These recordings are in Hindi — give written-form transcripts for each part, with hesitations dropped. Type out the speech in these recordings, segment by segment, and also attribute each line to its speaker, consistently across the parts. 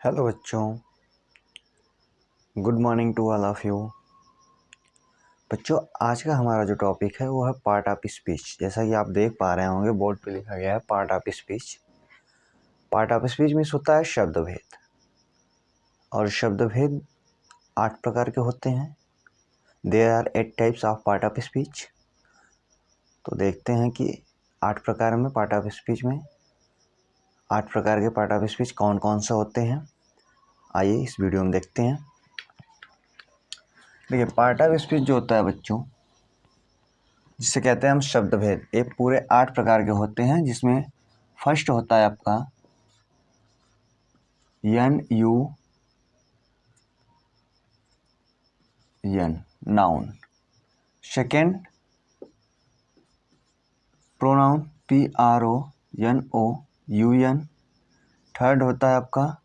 Speaker 1: हेलो बच्चों, good morning to all of you. बच्चों, आज का हमारा जो टॉपिक है वो है पार्ट ऑफ स्पीच। जैसा कि आप देख पा रहे होंगे बोर्ड पे लिखा गया है part of speech. Part of speech means होता है शब्द भेद, और शब्द भेद 8 प्रकार के होते हैं। There are 8 types of part of speech. तो देखते हैं कि 8 प्रकार में पार्ट ऑफ स्पीच में 8 प्रकार के पार्ट ऑफ स्पीच कौन कौन से होते हैं। आइए इस वीडियो में देखते हैं। देखिए, पार्ट ऑफ स्पीच जो होता है बच्चों, जिसे कहते हैं हम शब्द भेद, ये पूरे 8 प्रकार के होते हैं। जिसमें फर्स्ट होता है आपका NUN, noun. Second pronoun PRONOUN। Third होता है आपका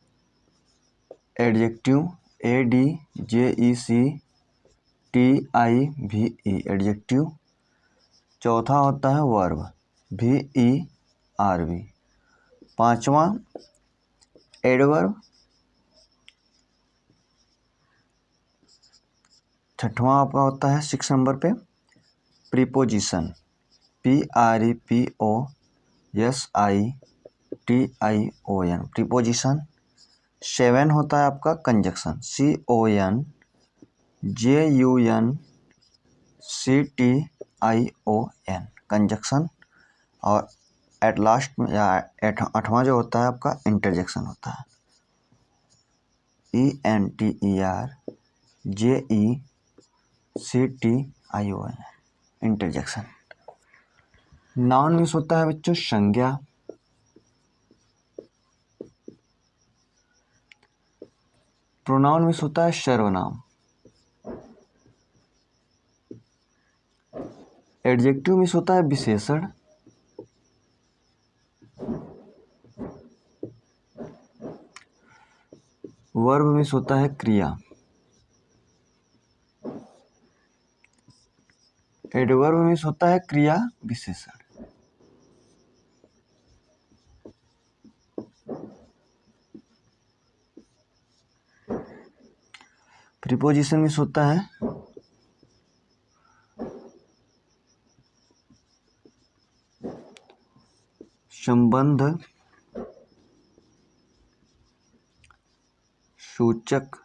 Speaker 1: एडजेक्टिव ADJECTIVE, एडजेक्टिव। चौथा होता है वर्ब VERB। पांचवा एडवर्ब। छठवां आपका होता है 6 नंबर पे प्रीपोजिशन PREPOSITION, प्रीपोजिशन। 7 होता है आपका कंजक्शन CONJUNCTION, कंजक्शन। और एट लास्ट में या 8वां जो होता है आपका इंटरजेक्शन होता है ENTERJECTION, इंटरजेक्शन। नाउन मीन्स होता है बच्चों संज्ञा। प्रोनाउन मीन्स होता है सर्वनाम। एडजेक्टिव मीन्स होता है विशेषण। वर्ब मीन्स होता है क्रिया। एडवर्ब मीन्स होता है क्रिया विशेषण। प्रीपोजिशन मीन्स होता है संबंध सूचक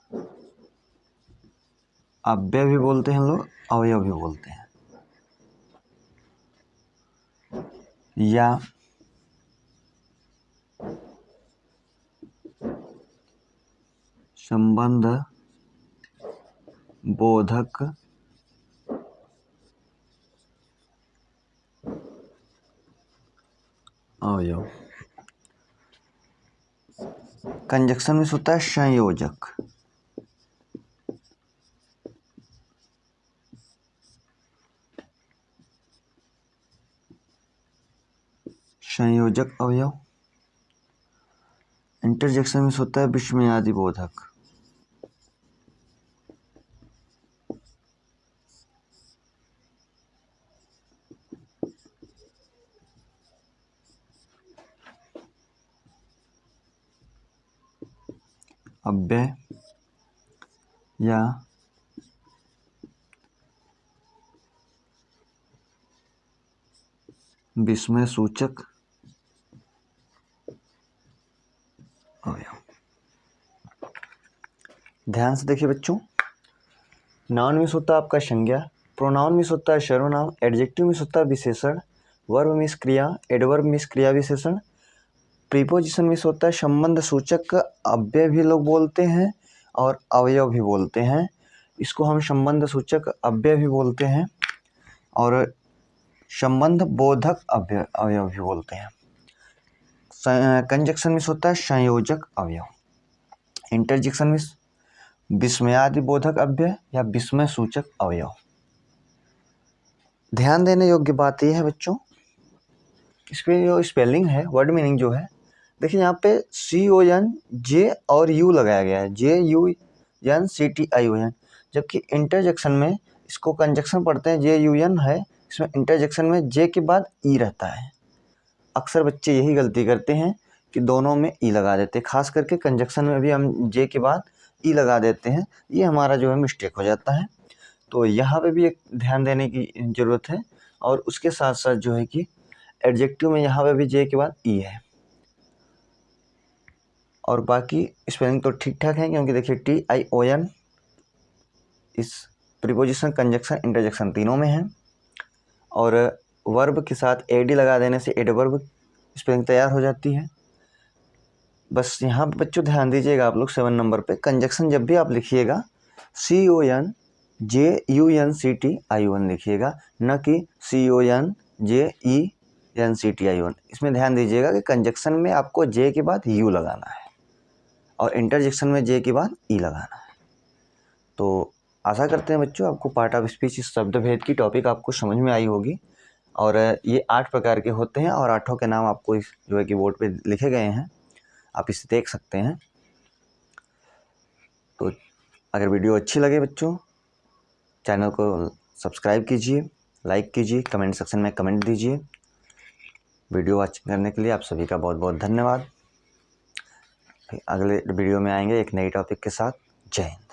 Speaker 1: अव्यय भी बोलते हैं लोग, अवयव भी बोलते हैं, या संबंध बोधक अवयव। कंजक्शन में होता है संयोजक। संयोजक अवयव। इंटरजेक्शन में होता है विस्मयादि बोधक। अव्यय या विस्मय सूचक अवयव। ध्यान से देखिए बच्चों, नाउन मीन्स होता है आपका संज्ञा। प्रोनाउन मीन्स होता है सर्वनाम। एडजेक्टिव मीन्स होता है विशेषण। वर्ब मीन्स क्रिया। एडवर्ब मीन्स क्रिया विशेषण। प्रीपोजिशन मीन्स होता है संबंध सूचक अव्यय भी लोग बोलते हैं और अवयव भी बोलते हैं। इसको हम संबंध सूचक अव्यय भी बोलते हैं और संबंध बोधक अवयव भी बोलते हैं। कंजक्शन मीन्स होता है संयोजक अवयव। इंटरजेक्शन मीन्स विस्मयादि बोधक अव्यय या विस्मय सूचक अवयव। ध्यान देने योग्य बात यह है बच्चों, इसमें जो स्पेलिंग है, वर्ड मीनिंग जो है, देखिए यहाँ पे CONJ और U लगाया गया है, JUNCTION, जबकि इंटरजेक्शन में इसको कंजक्शन पढ़ते हैं JUN है, इसमें इंटरजेक्शन में J के बाद E रहता है। अक्सर बच्चे यही गलती करते हैं कि दोनों में ई लगा देते हैं, खास करके कंजक्शन में भी हम जे के बाद ई लगा देते हैं, ये हमारा जो है मिस्टेक हो जाता है। तो यहाँ पे भी एक ध्यान देने की ज़रूरत है। और उसके साथ साथ जो है कि एडजेक्टिव में यहाँ पे भी जे के बाद ई है, और बाकी स्पेलिंग तो ठीक ठाक है, क्योंकि देखिए TION इस प्रीपोजिशन, कंजक्शन, इंटरजेक्शन तीनों में है। और वर्ब के साथ AD लगा देने से एडवर्ब स्पेलिंग तैयार हो जाती है। बस यहाँ पे बच्चों ध्यान दीजिएगा आप लोग 7 नंबर पे, कंजक्शन जब भी आप लिखिएगा CONJUNCTION लिखिएगा, न कि CONJENCTION। इसमें ध्यान दीजिएगा कि कंजक्शन में आपको जे के बाद यू लगाना है और इंटरजेक्शन में जे के बाद ई लगाना है। तो आशा करते हैं बच्चों आपको पार्ट ऑफ स्पीच इस शब्द भेद की टॉपिक आपको समझ में आई होगी। और ये 8 प्रकार के होते हैं और 8 के नाम आपको इस जो है कि बोर्ड पे लिखे गए हैं, आप इसे देख सकते हैं। तो अगर वीडियो अच्छी लगे बच्चों, चैनल को सब्सक्राइब कीजिए, लाइक कीजिए, कमेंट सेक्शन में कमेंट दीजिए। वीडियो वॉच करने के लिए आप सभी का बहुत बहुत धन्यवाद। अगले वीडियो में आएंगे एक नई टॉपिक के साथ। जय हिंद।